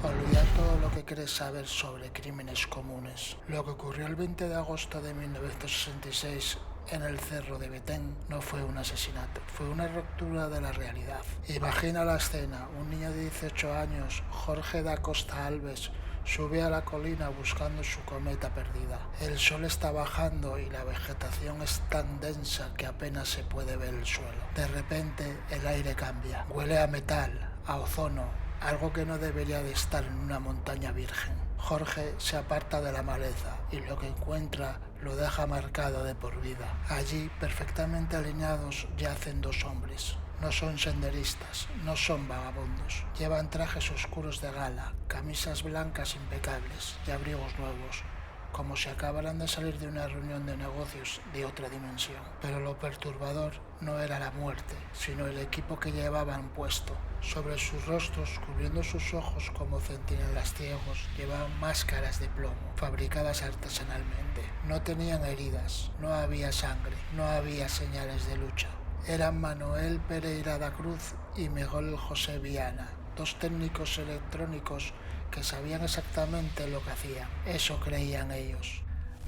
Olvidar todo lo que quieres saber sobre crímenes comunes. Lo que ocurrió el 20 de agosto de 1966 en el Cerro de Betén no fue un asesinato, fue una ruptura de la realidad. Imagina la escena: un niño de 18 años, Jorge da Costa Alves, sube a la colina buscando su cometa perdida. El sol está bajando y la vegetación es tan densa que apenas se puede ver el suelo. De repente el aire cambia, huele a metal, a ozono, algo que no debería de estar en una montaña virgen. Jorge se aparta de la maleza y lo que encuentra lo deja marcado de por vida. Allí, perfectamente alineados, yacen dos hombres. No son senderistas, no son vagabundos. Llevan trajes oscuros de gala, camisas blancas impecables y abrigos nuevos, como si acabaran de salir de una reunión de negocios de otra dimensión. Pero lo perturbador no era la muerte, sino el equipo que llevaban puesto. Sobre sus rostros, cubriendo sus ojos como centinelas ciegos, llevaban máscaras de plomo, fabricadas artesanalmente. No tenían heridas, no había sangre, no había señales de lucha. Eran Manuel Pereira da Cruz y Miguel José Viana, dos técnicos electrónicos que sabían exactamente lo que hacían. Eso creían ellos.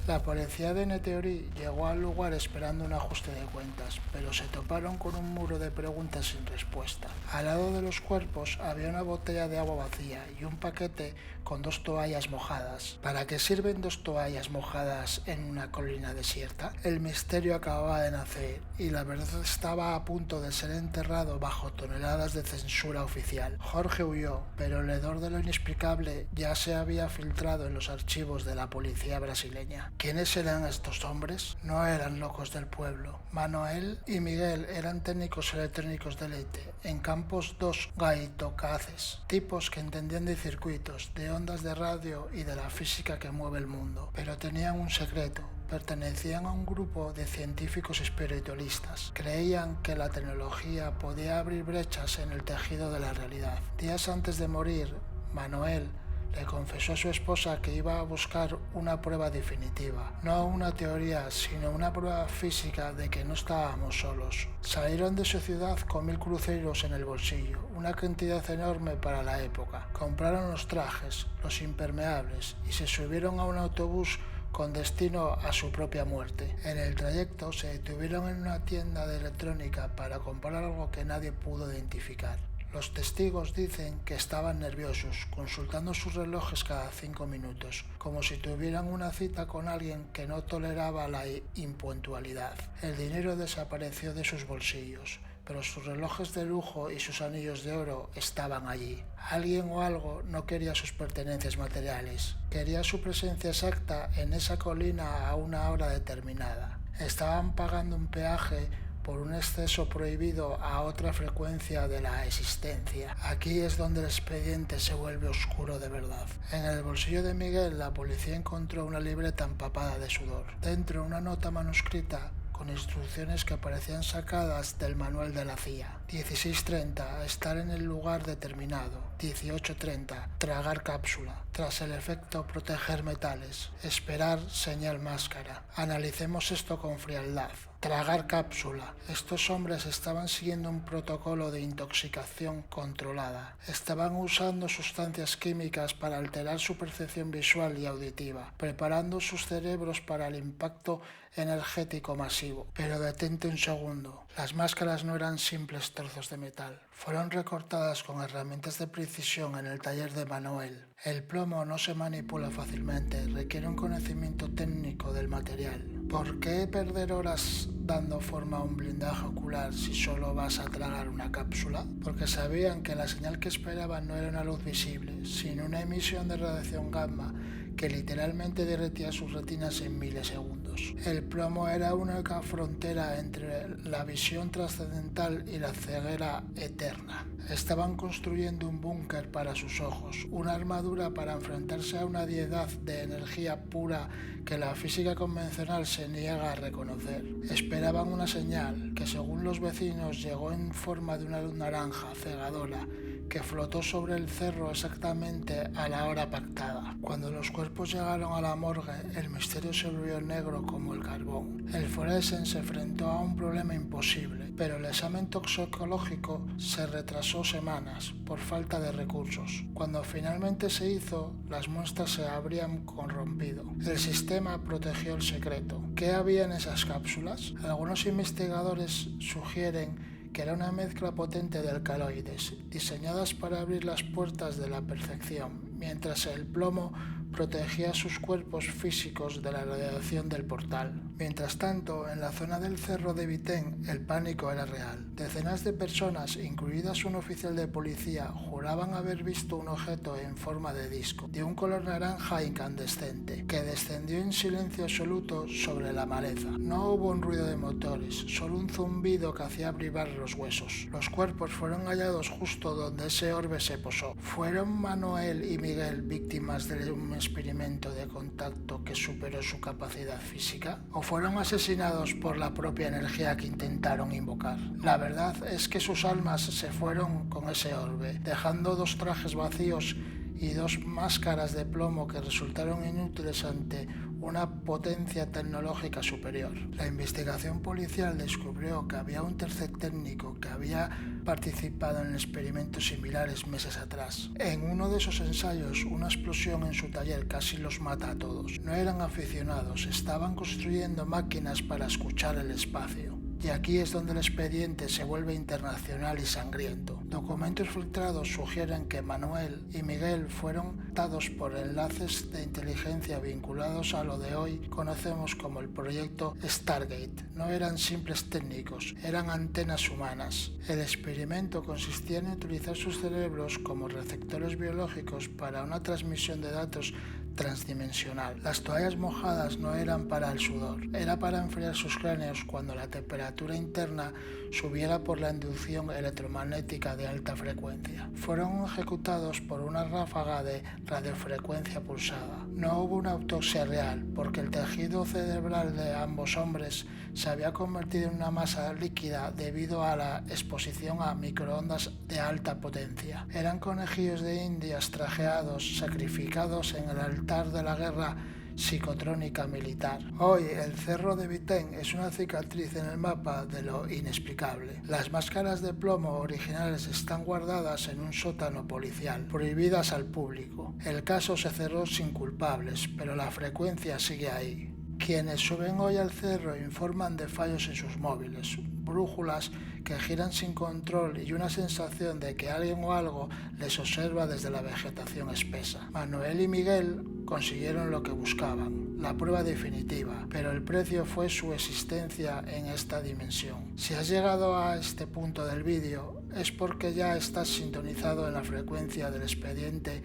La policía de Neteorí llegó al lugar esperando un ajuste de cuentas, pero se toparon con un muro de preguntas sin respuesta. Al lado de los cuerpos había una botella de agua vacía y un paquete con dos toallas mojadas. ¿Para qué sirven dos toallas mojadas en una colina desierta? El misterio acababa de nacer y la verdad estaba a punto de ser enterrado bajo toneladas de censura oficial. Jorge huyó, pero el hedor de lo inexplicable ya se había filtrado en los archivos de la policía brasileña. ¿Quiénes eran estos hombres? No eran locos del pueblo. Manuel y Miguel eran técnicos electrónicos de Leite, en Campos 2 Gaitocaces, tipos que entendían de circuitos, de ondas de radio y de la física que mueve el mundo. Pero tenían un secreto: pertenecían a un grupo de científicos espiritualistas. Creían que la tecnología podía abrir brechas en el tejido de la realidad. Días antes de morir, Manuel le confesó a su esposa que iba a buscar una prueba definitiva, no una teoría, sino una prueba física de que no estábamos solos. Salieron de su ciudad con 1000 cruceros en el bolsillo, una cantidad enorme para la época. Compraron los trajes, los impermeables y se subieron a un autobús con destino a su propia muerte. En el trayecto se detuvieron en una tienda de electrónica para comprar algo que nadie pudo identificar. Los testigos dicen que estaban nerviosos, consultando sus relojes cada 5 minutos, como si tuvieran una cita con alguien que no toleraba la impuntualidad. El dinero desapareció de sus bolsillos, pero sus relojes de lujo y sus anillos de oro estaban allí. Alguien o algo no quería sus pertenencias materiales, quería su presencia exacta en esa colina a una hora determinada. Estaban pagando un peaje por un exceso prohibido a otra frecuencia de la existencia. Aquí es donde el expediente se vuelve oscuro de verdad. En el bolsillo de Miguel, la policía encontró una libreta empapada de sudor. Dentro, una nota manuscrita con instrucciones que parecían sacadas del manual de la CIA. 16:30, estar en el lugar determinado. 18:30, tragar cápsula. Tras el efecto, proteger metales. Esperar, señal máscara. Analicemos esto con frialdad. Tragar cápsula. Estos hombres estaban siguiendo un protocolo de intoxicación controlada. Estaban usando sustancias químicas para alterar su percepción visual y auditiva, preparando sus cerebros para el impacto energético masivo. Pero detente un segundo. Las máscaras no eran simples trozos de metal. Fueron recortadas con herramientas de precisión en el taller de Manuel. El plomo no se manipula fácilmente, requiere un conocimiento técnico del material. ¿Por qué perder horas dando forma a un blindaje ocular si solo vas a tragar una cápsula? Porque sabían que la señal que esperaban no era una luz visible, sino una emisión de radiación gamma que literalmente derretía sus retinas en milisegundos. El plomo era una única frontera entre la visión trascendental y la ceguera eterna. Estaban construyendo un búnker para sus ojos, una armadura para enfrentarse a una deidad de energía pura que la física convencional se niega a reconocer. Esperaban una señal que, según los vecinos, llegó en forma de una luz naranja cegadora que flotó sobre el cerro exactamente a la hora pactada. Cuando los cuerpos llegaron a la morgue, el misterio se volvió negro como el carbón. El forense se enfrentó a un problema imposible, pero el examen toxicológico se retrasó semanas por falta de recursos. Cuando finalmente se hizo, las muestras se habrían corrompido. El sistema protegió el secreto. ¿Qué había en esas cápsulas? Algunos investigadores sugieren que era una mezcla potente de alcaloides, diseñadas para abrir las puertas de la perfección, mientras el plomo protegía sus cuerpos físicos de la radiación del portal. Mientras tanto, en la zona del Cerro de Vitén, el pánico era real. Decenas de personas, incluidas un oficial de policía, juraban haber visto un objeto en forma de disco, de un color naranja incandescente, que descendió en silencio absoluto sobre la maleza. No hubo un ruido de motores, solo un zumbido que hacía vibrar los huesos. Los cuerpos fueron hallados justo donde ese orbe se posó. ¿Fueron Manuel y Miguel víctimas de un experimento de contacto que superó su capacidad física? ¿O fueron asesinados por la propia energía que intentaron invocar? La verdad es que sus almas se fueron con ese orbe, dejando 2 trajes vacíos y 2 máscaras de plomo que resultaron inútiles ante una potencia tecnológica superior. La investigación policial descubrió que había un tercer técnico que había participado en experimentos similares meses atrás. En uno de esos ensayos, una explosión en su taller casi los mata a todos. No eran aficionados, estaban construyendo máquinas para escuchar el espacio. Y aquí es donde el expediente se vuelve internacional y sangriento. Documentos filtrados sugieren que Manuel y Miguel fueron dados por enlaces de inteligencia vinculados a lo de hoy conocemos como el proyecto Stargate. No eran simples técnicos, eran antenas humanas. El experimento consistía en utilizar sus cerebros como receptores biológicos para una transmisión de datos transdimensional. Las toallas mojadas no eran para el sudor, era para enfriar sus cráneos cuando la temperatura interna subiera por la inducción electromagnética de alta frecuencia. Fueron ejecutados por una ráfaga de radiofrecuencia pulsada. No hubo una autopsia real, porque el tejido cerebral de ambos hombres se había convertido en una masa líquida debido a la exposición a microondas de alta potencia. Eran conejillos de indias trajeados, sacrificados en el altar de la guerra psicotrónica militar. Hoy el Cerro de Vitén es una cicatriz en el mapa de lo inexplicable. Las máscaras de plomo originales están guardadas en un sótano policial, prohibidas al público. El caso se cerró sin culpables, pero la frecuencia sigue ahí. Quienes suben hoy al cerro informan de fallos en sus móviles, brújulas que giran sin control y una sensación de que alguien o algo les observa desde la vegetación espesa. Manuel y Miguel consiguieron lo que buscaban, la prueba definitiva, pero el precio fue su existencia en esta dimensión. Si has llegado a este punto del vídeo es porque ya estás sintonizado en la frecuencia del expediente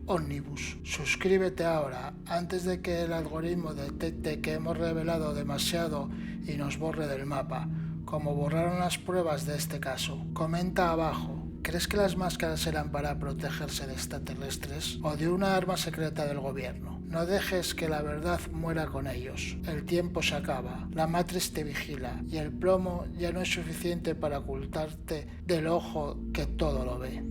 Omnibus. Suscríbete ahora antes de que el algoritmo detecte que hemos revelado demasiado y nos borre del mapa, como borraron las pruebas de este caso. Comenta abajo. ¿Crees que las máscaras eran para protegerse de extraterrestres o de una arma secreta del gobierno? No dejes que la verdad muera con ellos. El tiempo se acaba, la Matrix te vigila y el plomo ya no es suficiente para ocultarte del ojo que todo lo ve.